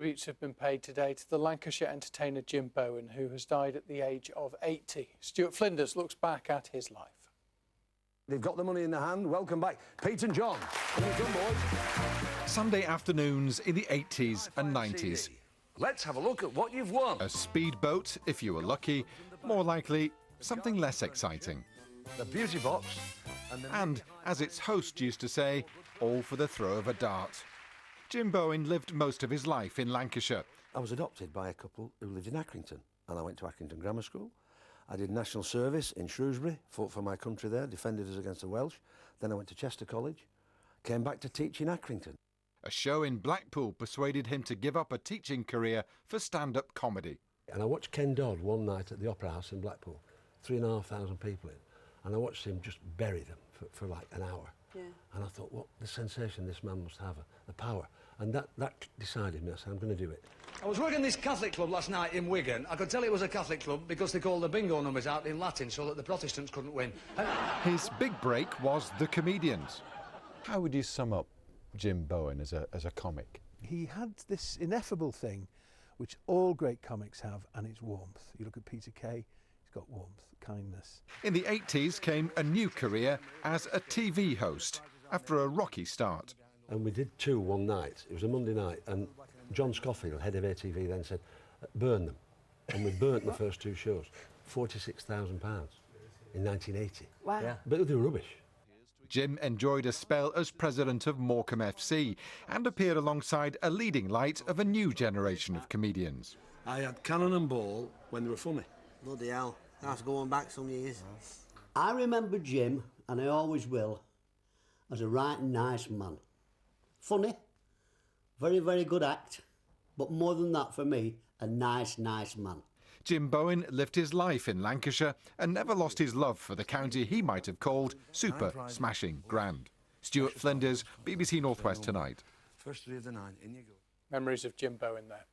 Tributes have been paid today to the Lancashire entertainer Jim Bowen, who has died at the age of 80. Stuart Flinders looks back at his life. They've got the money in their hand. Welcome back, Pete and John. Come on, boys. Sunday afternoons in the 80s and 90s. Let's have a look at what you've won. A speedboat, if you were lucky. More likely, something less exciting. The beauty box. And, as its host used to say, all for the throw of a dart. Jim Bowen lived most of his life in Lancashire. I was adopted by a couple who lived in Accrington, and I went to Accrington Grammar School. I did national service in Shrewsbury, fought for my country there, defended us against the Welsh. Then I went to Chester College, came back to teach in Accrington. A show in Blackpool persuaded him to give up a teaching career for stand-up comedy. And I watched Ken Dodd one night at the Opera House in Blackpool, 3,500 people in, and I watched him just bury them for like an hour. Yeah. And I thought, what the sensation this man must have, the power. And that decided me. I said, I'm going to do it. I was working this Catholic club last night in Wigan. I could tell it was a Catholic club because they called the bingo numbers out in Latin so that the Protestants couldn't win. His big break was The Comedians. How would you sum up Jim Bowen as a comic? He had this ineffable thing which all great comics have, and it's warmth. You look at Peter Kay, he's got warmth, kindness. In the 80s came a new career as a TV host after a rocky start. And we did two one night. It was a Monday night, and John Scofield, head of ATV, then said, burn them. And we burnt the first two shows. £46,000 in 1980. Wow. Yeah. But they were rubbish. Jim enjoyed a spell as president of Morecambe FC and appeared alongside a leading light of a new generation of comedians. I had cannon and ball when they were funny. Bloody hell, that's going back some years. I remember Jim, and I always will, as a right nice man. Funny, very, very good act, but more than that for me, a nice man. Jim Bowen lived his life in Lancashire and never lost his love for the county he might have called super, smashing, grand. Stuart Flinders, BBC North West Tonight. First three of the nine, in you go. Memories of Jim Bowen there.